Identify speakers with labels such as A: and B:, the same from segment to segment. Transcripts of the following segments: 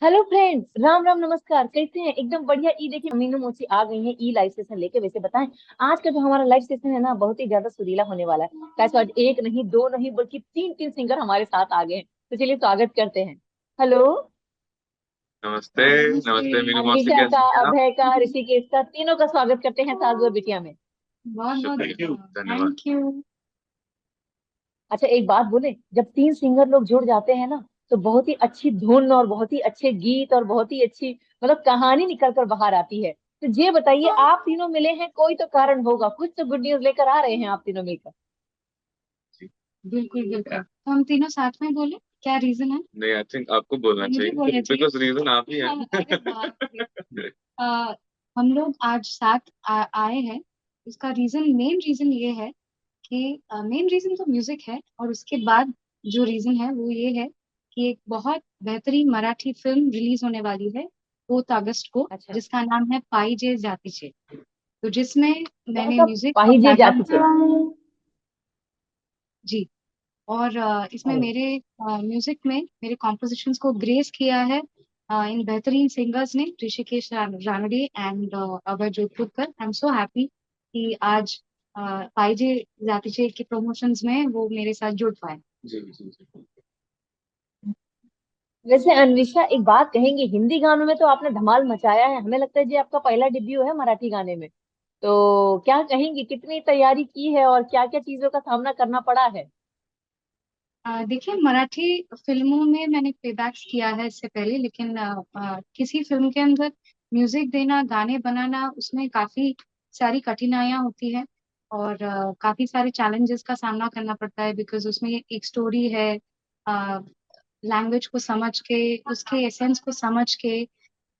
A: Hello friends, Ram Ram नमस्कार। कैसे हैं? एकदम बढ़िया। ई देखिए, मीनू मोची आ गई हैं ई लाइव सेशन लेके। वैसे बताएं, आज का जो हमारा लाइव सेशन है ना, बहुत ही ज्यादा सुरीला होने वाला है। कैसे आज एक नहीं दो नहीं बल्कि तीन तीन सिंगर हमारे साथ आ गए हैं। तो चलिए स्वागत करते हैं। हेलो।
B: नमस्ते।
A: नमस्ते।
B: नमस्ते मीनू मौसी,
A: अनविशा का,
B: कैसी हैं आप?
A: अभय का, ऋषिकेश का, तीनों का स्वागत करते हैं सास और बिटिया में।
B: बहुत बहुत शुक्रिया, धन्यवाद।
A: Thank you. अच्छा, एक बात बोले, जब तीन सिंगर लोग जुड़ जाते हैं ना, तो बहुत ही अच्छी धुन और बहुत ही अच्छे गीत और बहुत ही अच्छी मतलब कहानी निकल कर बाहर आती है। तो ये बताइए, आप तीनों मिले हैं, कोई तो कारण होगा, कुछ तो गुड न्यूज लेकर आ रहे हैं आप तीनों मिलकर।
B: जी।
C: बिल्कुल बिल्कुल, तो हम तीनों साथ में बोले। क्या रीजन है?
B: नहीं, आई थिंक आपको बोलना
C: मुझे
B: चाहिए
C: बोलना चाहिए।
B: बिकॉज रीजन आप ही
C: हाँ, अरे बाप रे।
B: हैं।
C: अ, हम लोग आज साथ आए हैं। इसका रीजन, मेन रीजन ये है कि मेन रीजन तो म्यूजिक है, और उसके बाद जो रीजन है वो ये है कि एक बहुत बेहतरीन मराठी फिल्म रिलीज होने वाली है 4 अगस्त को,
A: अच्छा।
C: जिसका नाम है पाइजे जातीचे। तो जिसमें
A: क्या
C: मैंने
A: सब
C: म्यूजिक और
A: पाहिजे
C: बैकग्राउंड।
A: जाती थे?
C: जी। और इसमें
A: अरे,
C: मेरे म्यूजिक में मेरे कॉम्पोजिशंस को ग्रेस किया है इन बेहतरीन सिंगर्स ने, Hrishikesh Ranade and Abhay Jodhpurkar. I am so happy कि आज पाइजे जातिचे के प्रमोशंस में वो मेरे साथ जुड़ पाए।
B: जी जी जी।
A: वैसे अनविशा, एक बात कहेंगे, हिंदी गानों में तो आपने धमाल मचाया है। हमें लगता है ये आपका पहला डिब्यू है मराठी गाने में। तो क्या कहेंगी, कितनी तैयारी की है और क्या क्या चीजों का सामना करना पड़ा है?
C: देखिए, मराठी फिल्मों में मैंने प्लेबैक्स किया है इससे पहले, लेकिन किसी फिल्म के अंदर म्यूजिक देना, गाने बनाना, उसमें काफी सारी कठिनाइयाँ होती है। और काफी सारे चैलेंजेस का सामना करना पड़ता है, बिकॉज उसमें एक स्टोरी है। लैंग्वेज को समझ के, उसके एसेंस को समझ के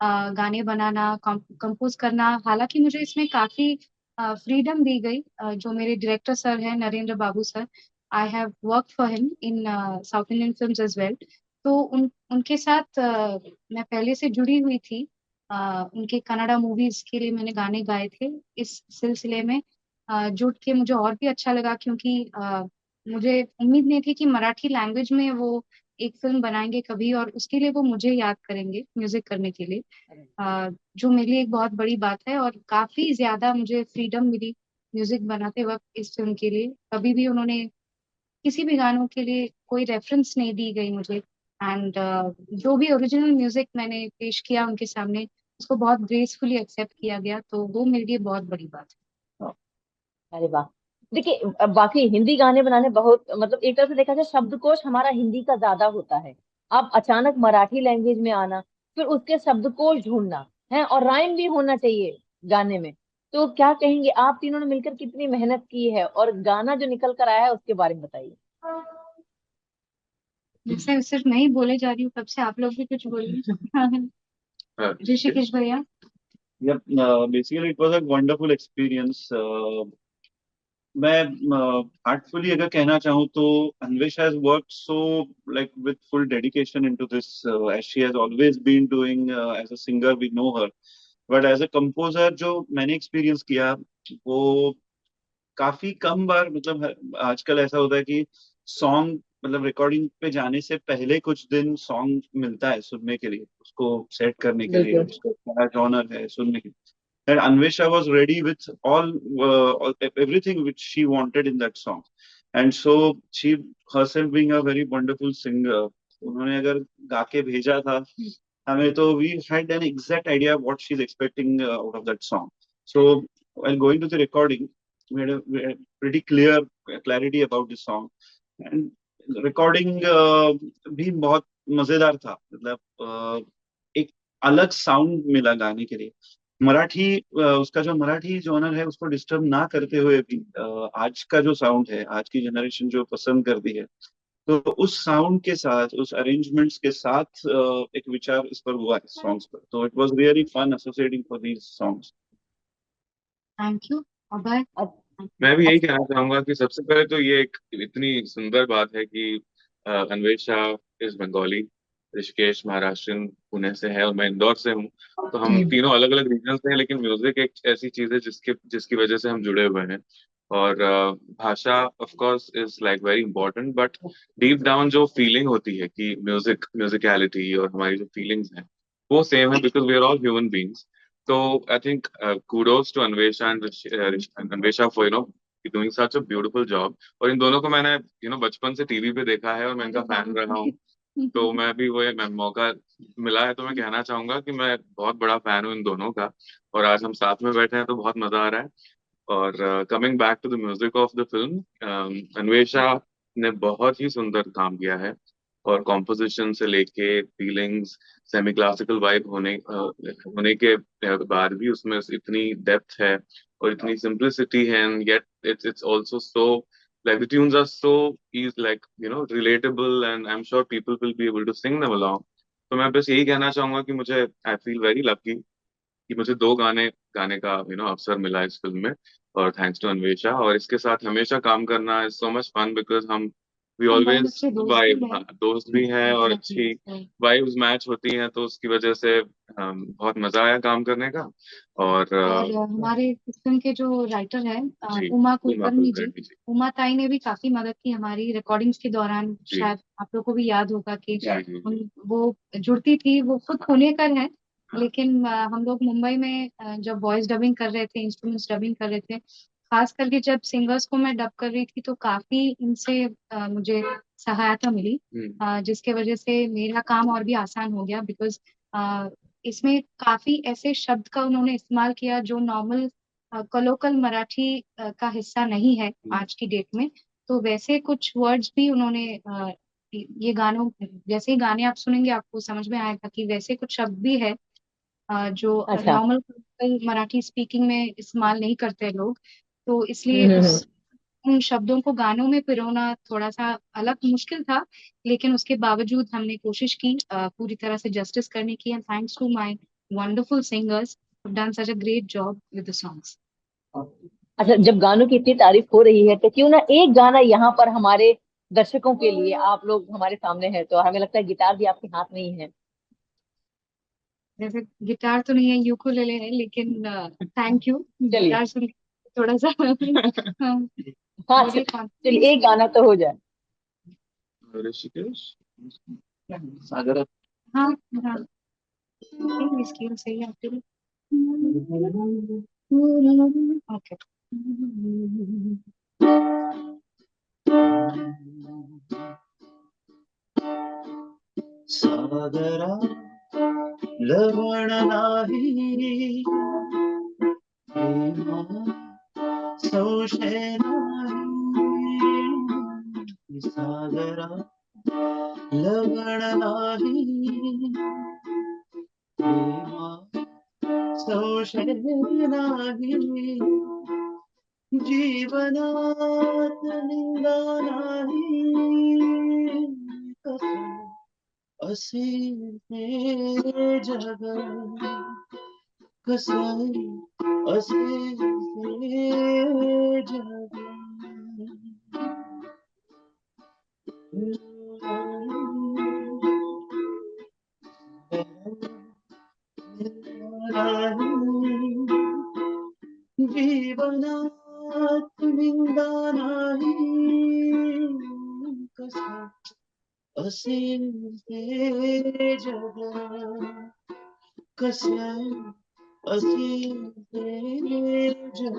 C: गाने बनाना, कंपोज करना। हालांकि मुझे इसमें काफी फ्रीडम दी गई। जो मेरे डायरेक्टर सर हैं, Narendra Babu sir, I have work for him in south Indian films as well. तो उनके साथ मैं पहले से जुड़ी हुई थी। उनके कनाडा मूवीज के लिए मैंने गाने गाए थे। इस सिलसिले में जुड़ के मुझे और भी अच्छा लगा, क्योंकि मुझे उम्मीद नहीं थी कि मराठी लैंग्वेज में वो एक फिल्म बनाएंगे कभी, और उसके लिए वो मुझे याद करेंगे म्यूजिक करने के लिए। जो मेरे लिए एक बहुत बड़ी बात है, और काफी ज्यादा मुझे फ्रीडम मिली म्यूजिक बनाते वक्त इस फिल्म के लिए। कभी भी उन्होंने किसी भी गानों के लिए कोई रेफरेंस नहीं दी गई मुझे। एंड जो भी ओरिजिनल म्यूजिक मैंने पेश किया उनके सामने, उसको बहुत ग्रेसफुली एक्सेप्ट किया गया। तो वो मेरे लिए बहुत बड़ी बात है।
A: अरे वाह। देखिए, अब बाकी हिंदी गाने बनाने बहुत मतलब एक तरह से देखा जाए, शब्दकोश हमारा हिंदी का ज्यादा होता है। अब अचानक मराठी लैंग्वेज में आना, फिर उसके शब्दकोश ढूंढना है, और राइम भी होना चाहिए गाने में। तो क्या कहेंगे, आप तीनों ने मिलकर कितनी मेहनत की है, और गाना जो निकल कर आया है उसके बारे में बताइए।
C: जैसे सिर्फ मैं ही बोले जा रही हूँ, तब से आप लोग भी कुछ बोलिए। ऋषिकेश भैया।
D: Yep, basically it was a wonderful experience. मैं हार्टफुली अगर कहना चाहूँ तो Anvesha has worked so like with full dedication into this, as she has always been doing, as a singer we know her, but as a composer जो मैंने experience किया वो काफी कम बार, मतलब आजकल ऐसा होता है कि सॉन्ग मतलब रिकॉर्डिंग पे जाने से पहले कुछ दिन सॉन्ग मिलता है सुनने के लिए, उसको सेट करने के लिए,
A: बिल्कुल।
D: उसको क्या जॉनर है सुनने के लिए। And Anvesha was ready with everything which she wanted in that song. And so she herself being a very wonderful singer, उन्होंने अगर गा के भेजा था हमें, तो we had an exact idea what she's expecting out of that song. So while going to the recording, we had pretty clear clarity about the song. And recording भी बहुत मजेदार था, मतलब एक अलग साउंड मिला गाने के लिए। मराठी उसका जो मराठी जॉनर है उसको डिस्टर्ब ना करते हुए भी आज का जो साउंड है, आज की जनरेशन जो पसंद करती है, तो उस साउंड के साथ, उस अरेंजमेंट्स के साथ एक विचार इस पर हुआ है सॉन्ग्स पर। तो it was really fun associating for these songs.
C: Thank you Abhay.
B: मैं भी यही
A: अच्छा।
B: कहना चाहूंगा कि सबसे पहले तो ये एक इतनी सुंदर बात है कि अन्वेषा इज बंगाली, ऋषिकेश महाराष्ट्रियन पुणे से है और मैं इंदौर से हूँ। तो हम तीनों अलग अलग रीजन से हैं, लेकिन म्यूजिक एक ऐसी चीज है जिसके जिसकी वजह से हम जुड़े हुए हैं। और भाषा of course is like very important, but deep down जो फीलिंग होती है कि म्यूजिक म्यूजिकलिटी और हमारी जो फीलिंग्स हैं वो सेम है, because we are all human beings. तो I think kudos to Anvesha and Anvesha for doing such a beautiful job. और इन दोनों को मैंने बचपन से टीवी पे देखा है और मैं इनका फैन रहा हूँ. तो मैं भी मैं मौका मिला है तो मैं कहना चाहूंगा कि मैं बहुत बड़ा फैन हूँ इन दोनों का. और आज हम साथ में बैठे हैं तो बहुत मजा आ रहा है. और coming back to the music of the film, Anvesha ने बहुत ही सुंदर काम किया है. और कॉम्पोजिशन से लेके फीलिंग्स, सेमी क्लासिकल वाइब होने के बाद भी उसमें इतनी डेप्थ है और इतनी सिंप्लिसिटी है. And yet it's also so, like the tunes are so easy, like relatable, and I'm sure people will be able to sing them along. तो मैं बस यही कहना चाहूंगा कि मुझे आई फील वेरी लकी कि मुझे 2 गाने गाने का अवसर मिला इस फिल्म में. और थैंक्स टू अन्वेषा. और इसके साथ हमेशा काम करना is so much fun, because we
C: हम बहुत
B: ऑलवेज
C: अच्छे दोस्त भी
B: वाइब,
C: हैं।
B: दोस्त भी हैं और
C: एग्जैक्टली।
B: अच्छी वाइब्स मैच होती हैं. तो उसकी वजह से बहुत मजा आया काम करने का. और
C: और हमारे इस फिल्म के जो राइटर हैं
B: जी,
C: उमा
B: उमा
C: कुलकर्णी जी,
B: कुलकर्णी जी.
C: उमा ताई ने भी काफी मदद की हमारी रिकॉर्डिंग्स के दौरान।
B: जी
C: शायद आप लोग को भी याद होगा कि
B: जी जी जी.
C: वो जुड़ती थी, वो खुद पुणेकर है,
B: हाँ.
C: लेकिन हम लोग मुंबई में जब वॉइस डबिंग कर रहे थे, इंस्ट्रूमेंट्स डबिंग कर रहे थे, खास करके जब सिंगर्स को मैं डब कर रही थी तो काफी इनसे मुझे सहायता मिली, जिसके वजह से मेरा काम और भी आसान हो गया। बिकॉज इसमें काफी ऐसे शब्द का उन्होंने इस्तेमाल किया जो नॉर्मल कलोकल मराठी का हिस्सा नहीं है आज की डेट में। तो वैसे कुछ वर्ड्स भी उन्होंने ये गानों, जैसे ही गाने आप सुनेंगे आपको समझ में आएगा कि वैसे कुछ शब्द भी है जो
A: अच्छा।
C: नॉर्मल मराठी स्पीकिंग में इस्तेमाल नहीं करते लोग। तो इसलिए
A: हम्म।
C: उस उन शब्दों को गानों में पिरोना थोड़ा सा अलग मुश्किल था, लेकिन उसके बावजूद हमने कोशिश की पूरी तरह से जस्टिस करने की। And thanks to my wonderful singers done such a great job with the songs.
A: अच्छा, जब गानों की इतनी तारीफ हो रही है तो क्यों ना एक गाना यहाँ पर हमारे दर्शकों के लिए, आप लोग हमारे सामने हैं तो हमें लगता है गिटार भी आपके हाथ में ही है.
C: जैसे गिटार तो नहीं है, यूकुलेले है, लेकिन थैंक यू,
A: चलिए.
C: गिटार सुन के थोड़ा सा
A: हाँ,
C: बोलिए कौन।
A: चलिए एक गाना तो हो जाए.
B: ऋषिकेश.
D: सागर.
C: हाँ हाँ, स्केल सही है आपके लिए। ओके।
D: सागरा लवण नाही, प्रेमा संशय नाही. सागरा लवण नाही, प्रेमा संशय नाही. जीवनात निंदा नाही, कसं असेल हे जग, कसं असेल हे जग. जीवनात निंदा नाही, कसं असेल हे जग, कसं असेल हे जग.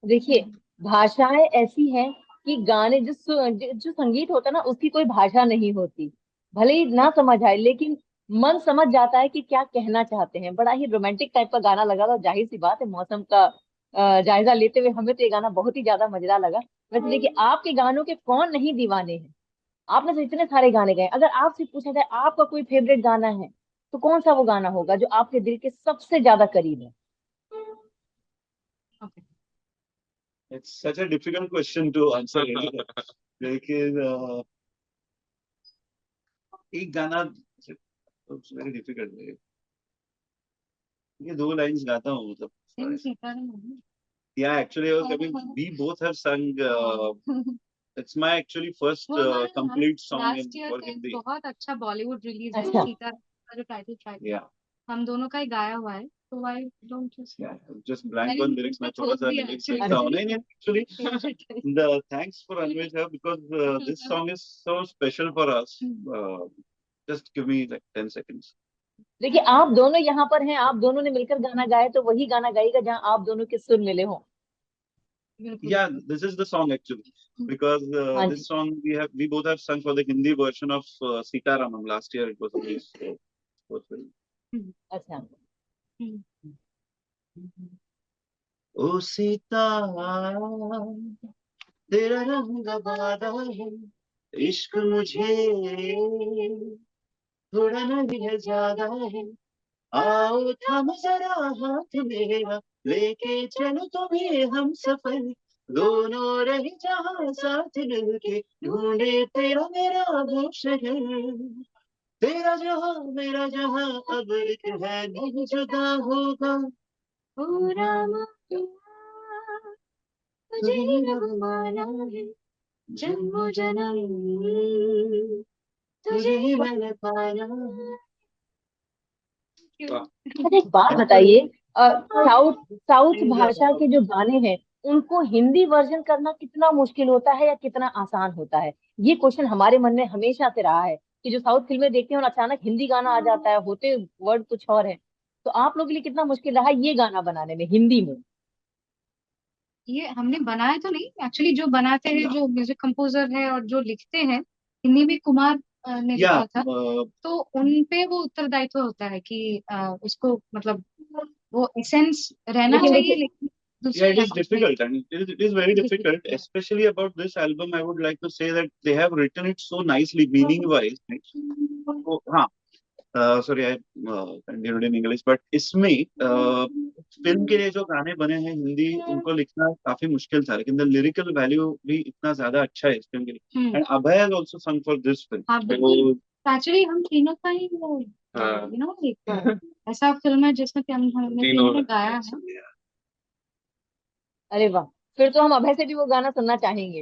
A: देखिए, भाषाएं ऐसी हैं कि गाने जो संगीत होता है ना, उसकी कोई भाषा नहीं होती. भले ही ना समझ आए लेकिन मन समझ जाता है कि क्या कहना चाहते हैं. बड़ा ही रोमांटिक टाइप का गाना लगा था. जाहिर सी बात है, मौसम का जायजा लेते हुए हमें तो ये गाना बहुत ही ज्यादा मजेदार लगा. वैसे देखिए, आपके गानों के कौन नहीं दीवाने हैं. आपने तो इतने सारे गाने गाए. अगर आपसे पूछा जाए आपका कोई फेवरेट गाना है तो कौन सा वो गाना होगा जो आपके दिल के सबसे ज्यादा करीब है.
D: It's such a difficult question to answer. लेकिन एक गाना, it's very difficult. ये 2 लाइन्स गाता हूँ मतलब. Yeah, actually, I we both have sung. It's my actually first complete song
C: last year
D: for
C: का एक
D: Hindi.
C: बहुत अच्छा बॉलीवुड रिलीज है,
A: अच्छा.
C: सीता का जो टाइटल ट्रैक है,
D: Yeah.
C: हम दोनों का ही गाया हुआ है, तो I don't just
D: Yeah, just blank
C: मैंने
D: on lyrics. मैं
C: उसको
D: थोड़ा
C: थोप
D: सा
C: दिया
D: lyrics
C: actually।
D: लिखता हूँ. नहीं नहीं, actually the thanks for Anvesh because this song is so special for us. Uh, just give me like 10 seconds.
A: देखिए आप दोनों यहाँ पर हैं, आप दोनों ने मिलकर गाना गाया तो वही गाना गाइएगा जहाँ आप दोनों के सुर मिले हों।
C: बिल्कुल।
D: Yeah, this is the song actually because
A: हाँ
D: this
A: ji.
D: song we both have sung for the Hindi version of Sita Ramam last year. It was released. So, it was very-
A: अच्छा।
D: ओ सीता तेरा रंग बादा है, इश्क मुझे थोड़ा नहीं है ज्यादा है, आओ थम जरा हाथ मेरा, लेके चलो तुम्हें हम सफर, दोनों रही जहां साथ मिलके, ढूंढे तेरा मेरा वो शहर, तेरा जहां मेरा जहां अब एक है नहीं जुदा होगा,
C: ओ रामा तुझे ही रब माना है, जन्मों जन्म तुझे ही मैंने पाना है।
A: अच्छा एक बात बताइए, साउथ साउथ भाषा के जो गाने हैं उनको हिंदी वर्जन करना कितना मुश्किल होता है या कितना आसान होता है? ये क्वेश्चन हमारे मन में हमेशा से रहा है कि जो साउथ फिल्में देखते हैं और अचानक हिंदी गाना आ जाता है, होते वर्ड कुछ और है। तो आप लोगों के लिए कितना मुश्किल रहा ये गाना बनाने में हिंदी में?
C: ये हमने बनाया तो नहीं एक्चुअली, जो बनाते हैं जो म्यूजिक कंपोजर है और जो लिखते हैं हिंदी में कुमार ने
D: या
C: लिखा था, तो उन पे वो उत्तरदायित्व होता है कि उसको मतलब वो एसेंस रहना
A: लेकिन
C: चाहिए,
A: देखिए
C: लेकिन
D: yeah,
C: दूसरी
D: it is
C: लैंग्वेज में
D: difficult and it is very difficult, especially about this album. I would like to say that they have written it so nicely, meaning wise. So, हाँ, sorry, I continued in English, but इसमें film के लिए जो गाने बने हैं हिंदी, उनको लिखना काफी मुश्किल था, लेकिन द लिरिकल वैल्यू भी इतना ज्यादा अच्छा है इस फिल्म के लिए. एंड अभय हैज आल्सो सung for this film.
C: हाँ बिल्कुल, एक्चुअली हम तीनों का ही वो
B: हाँ।
C: एक ऐसा फिल्म है जिसमें कि हमने तीनों ने गाया है।
A: अरे वाह, फिर तो हम अभय से भी वो गाना सुनना चाहेंगे।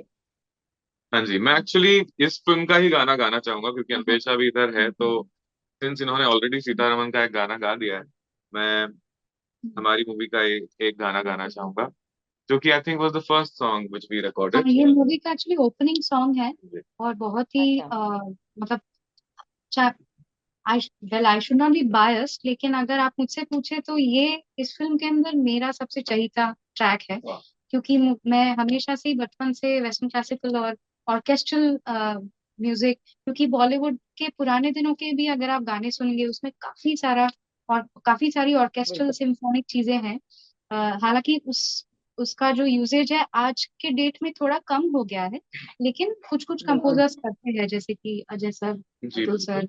B: हाँ जी, मैं एक्चुअली इस फिल्म का ही गाना गाना चाहूंगा क्योंकि अन्वेषा भी इधर है, तो सिंस इन्होंने ऑलरेडी सीतारमन का एक गाना गा दिया है, मैं हमारी मूवी का एक गाना गाना चाहूंगा जो कि I think was the first song which we
C: हाँ,
B: रिकॉर्डेड.
C: ये मूवी का एक्चुअली ओपनिंग सॉन्ग है और बहुत ही
A: अच्छा।
C: मतलब I should not be biased, लेकिन अगर आप मुझसे पूछे तो ये इस फिल्म के अंदर मेरा सबसे चहीता ट्रैक है, क्योंकि मैं हमेशा से ही बचपन से वेस्टर्न क्लासिकल और ऑर्केस्ट्रल म्यूजिक, क्योंकि बॉलीवुड के पुराने दिनों के भी अगर आप गाने सुनेंगे उसमें काफी सारा और काफी सारी ऑर्केस्ट्रल
A: बिल्कुल।
C: सिम्फोनिक चीजें हैं। हालांकि उसका जो यूसेज है आज के डेट में थोड़ा कम हो गया है, लेकिन कुछ कुछ
A: बिल्कुल।
C: कंपोजर्स करते हैं जैसे कि अजय सर,
B: जी
C: अतुल
B: बिल्कुल.
C: Sir,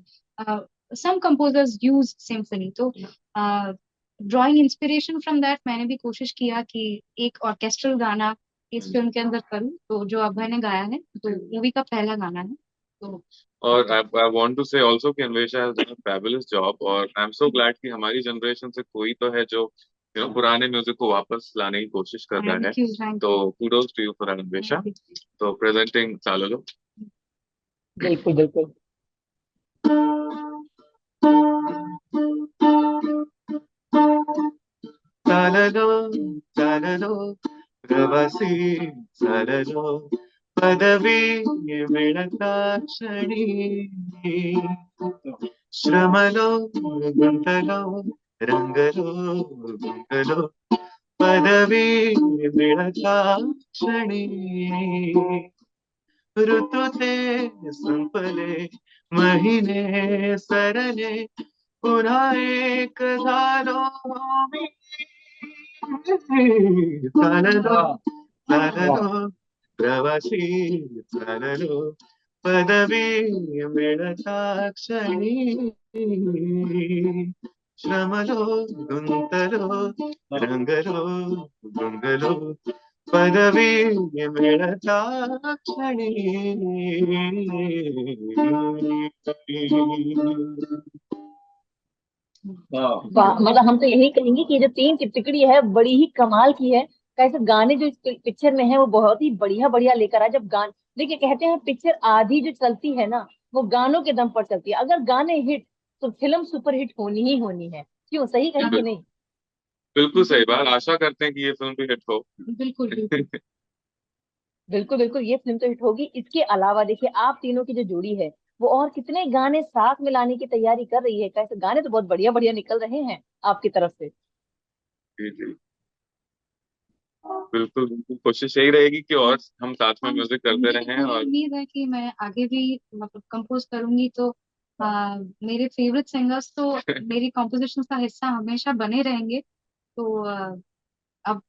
C: some composers use symphony, तो ड्राइंग इंस्पिरेशन फ्रॉम दैट मैंने भी कोशिश किया कि एक ऑर्केस्ट्रल गाना इस फिल्म के अंदर करूँ, तो जो अभय ने गाया है तो मूवी का पहला गाना है। तो
B: और आई वांट टू से आल्सो कि Anvesha has done a fabulous job, और आई एम सो ग्लैड कि हमारी जनरेशन से कोई तो है जो पुराने म्यूजिक को वापस लाने की कोशिश कर रहा है.
C: थैंक यू, थैंक
B: तो kudos to you for Anvesha.
C: You.
B: तो प्रेजेंटिंग चालोलो.
A: बिल्कुल बिल्कुल।
D: चाललो चाललो प्रवासी चाललो, पदवी मिळता क्षणी, श्रमलो गुंतलो रंगलो गुंतलो, पदवी मिळता क्षणी, ऋतू ते संपले महिने सरले, पुन्हा एक झालो मी, चाललो चाललो प्रवासी चाललो, पदवी मिळता क्षणी, श्रमलो गुंतलो रंगलो गुंगलो, पदवी मिळता क्षणी.
A: मतलब हम तो यही कहेंगे कि ये जो तीन टिकड़ी है बड़ी ही कमाल की है। कैसे गाने जो इस पिक्चर में है वो बहुत ही बढ़िया बढ़िया लेकर आए। जब गान देखिए कहते हैं पिक्चर आधी जो चलती है ना वो गानों के दम पर चलती है। अगर गाने हिट तो फिल्म सुपर हिट होनी ही होनी है। क्यों, सही कही कि नहीं?
B: बिल्कुल सही बात। आशा करते हैं कि ये फिल्म भी हिट हो।
C: बिल्कुल बिल्कुल।
A: बिल्कुल बिल्कुल, ये फिल्म तो हिट होगी। इसके अलावा देखिए, आप तीनों की जो जोड़ी है वो और कितने गाने साथ में लाने की तैयारी कर रही है। कैसे गाने तो बहुत बढ़िया बढ़िया निकल रहे हैं आपकी तरफ से।
B: जी जी, बिल्कुल बिल्कुल, कोशिश यही रहेगी कि और हम साथ में
C: हाँ,
B: म्यूजिक करते
C: मेरी
B: रहें।
C: पूरी
B: और
C: उम्मीद है कि मैं आगे भी मतलब कंपोज करूंगी तो मेरे फेवरेट सिंगर्स तो मेरी कॉम्पोजिशन का हिस्सा हमेशा बने रहेंगे। तो अब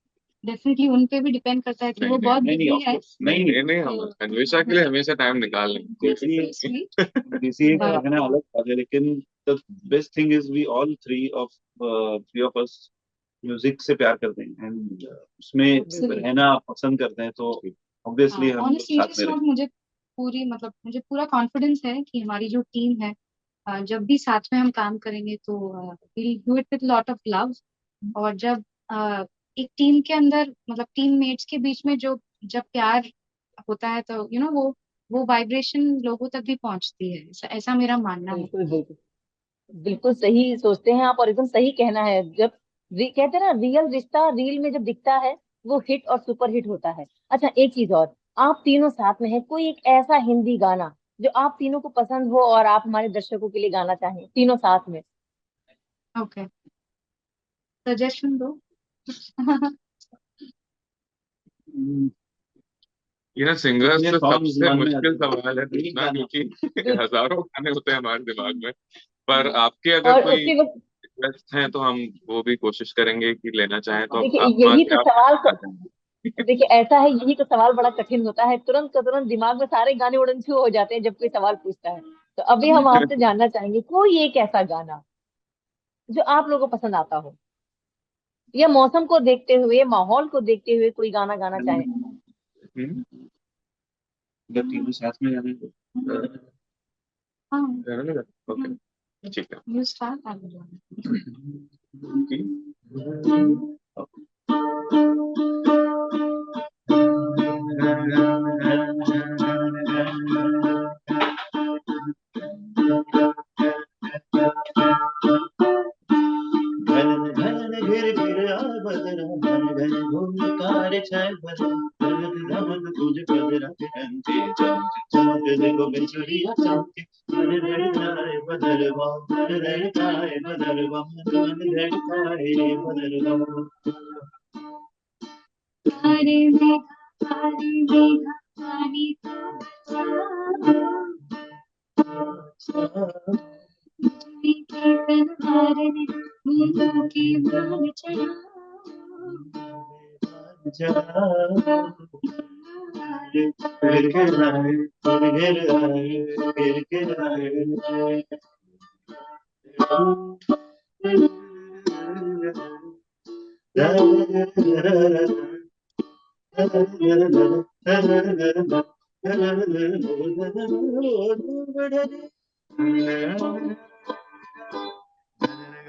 C: डेफिनेटली उन पे भी डिपेंड करता है कि
B: नहीं
C: वो
B: नहीं
C: बहुत
D: नहीं,
C: बिजी
D: of
C: है।
D: course. नहीं,
B: नहीं नहीं, हम
C: तो
B: अन्वेषा के लिए हमेशा टाइम निकाल लेंगे।
C: स्वीट।
D: किसी एक
C: बट
D: गाना अलग था, लेकिन the best thing is we all three of us music से प्यार करते हैं एंड उसमें
A: बिल्कुल
D: रहना पसंद करते हैं, तो ऑब्वियसली हम
C: ऑन अ
D: लोग साथ
C: सीरियस
D: में
C: नोट
D: रहेंगे।
C: मुझे पूरा कॉन्फिडेंस है कि हमारी जो टीम है जब भी साथ में हम काम करेंगे तो will do it with lot of love. और जब एक टीम के अंदर मतलब टीममेट्स के बीच में जो जब प्यार होता है तो वो वाइब्रेशन लोगों तक भी पहुंचती है। ऐसा मेरा मानना है।
A: बिल्कुल बिल्कुल, बिल्कुल सही सोचते हैं आप, और एकदम सही कहना है। जब कहते हैं ना, रियल रिश्ता रील में जब दिखता है वो हिट और सुपर हिट होता है। अच्छा, एक चीज और, आप तीनों साथ में हैं, कोई एक ऐसा हिंदी गाना जो आप तीनों को पसंद हो और आप हमारे दर्शकों के लिए गाना चाहें तीनों साथ में?
C: ओके, सजेशन दो।
B: ये ना सिंगर्स
D: ये
B: से
D: सॉन्ग्स
B: सबसे
D: मन में
B: मुश्किल
D: आते हैं।
B: सवाल है
D: यही
B: पूछना,
D: गाना।
B: क्योंकि
A: बिल्कुल।
B: हजारों गाने होते हैं हमारे दिमाग में। पर आपके अगर
A: और
B: कोई
A: उसी वक्त
B: रिक्वेस्ट हैं तो हम वो भी कोशिश करेंगे कि लेना चाहें तो।
A: देखिए,
B: आप माँ
A: यही
B: से
A: तो
B: आप
A: सवाल
B: लेना चाहेंगे।
A: देखिए ऐसा है, यही तो सवाल बड़ा कठिन होता है। तुरंत का तुरंत दिमाग में सारे गाने उड़न छू हो जाते हैं जब कोई सवाल पूछता है। तो अभी हम आपसे जानना चाहेंगे कोई एक ऐसा गाना जो आप लोगों को पसंद आता हो, या मौसम को देखते हुए, माहौल को देखते हुए कोई गाना गाना चाहे।
B: हम्म,
D: जब तीनों साथ में जाने को
C: हाँ,
B: रहने लगा? ओके, ठीक है।
C: You start.
B: जी।
D: घन घन घिर घिर आए बदरा, घन घन घूंघकार छाए बदरा, धमक धमक तुझ बदरा के डंके, चमक चमक देखो बिछुड़िया चमके, मन धड़काए बदरवा, मन धड़काए बदरवा, मन धड़काए बदरवा।
C: तारे मेघा तारे मेघा पानी तो बिजली की तलवार ने बूंदों की बाल चढ़ा।
D: फिर गिर आए, फिर गिर आए, फिर गिर आए।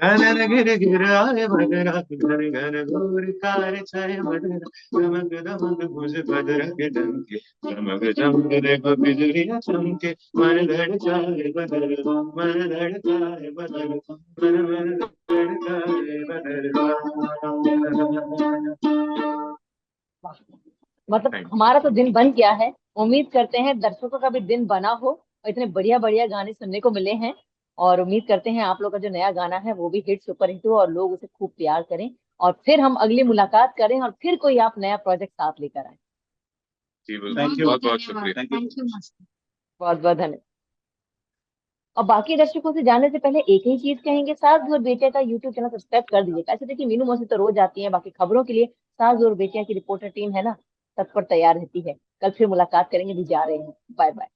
D: घन घिर घिर आए बदरा, घन घन घोर कार छाए बदरा, दमक दमक बुझ बदरा के डंके, चमक चमक देखो बिजलियां चमके, मन धड़काए बदरवा, मन धड़काए बदरवा, मन धड़काए बदरवा।
A: वाह! मतलब
B: थैंक
A: हमारा तो दिन बन गया है। उम्मीद करते हैं दर्शकों का भी दिन बना हो और इतने बढ़िया बढ़िया गाने सुनने को मिले हैं। और उम्मीद करते हैं आप लोग का जो नया गाना है वो भी हिट सुपर हिट हो और लोग उसे खूब प्यार करें। और फिर हम अगली मुलाकात करें और फिर कोई आप नया प्रोजेक्ट साथ लेकर आए।
B: जी,
D: थैंक
B: बिल्कुल,
D: यू,
B: बहुत बहुत
C: धन्यवाद।
B: शुक्रिया।
D: Thank you
C: thank
D: so
C: you
D: much.
C: मस्त।
A: बहुत बहुत धन्यवाद। और बाकी दर्शकों से जाने से पहले एक ही चीज कहेंगे, सास और बेटे का यूट्यूब चैनल सब्सक्राइब कर दीजिएगा। ऐसे देखिए, मीनू मौसी तो रोज आती है, बाकी खबरों के लिए सास और बेटियां की रिपोर्टर टीम है ना, तत्पर तैयार रहती है। कल फिर मुलाकात करेंगे, भी जा रहे हैं। Bye bye.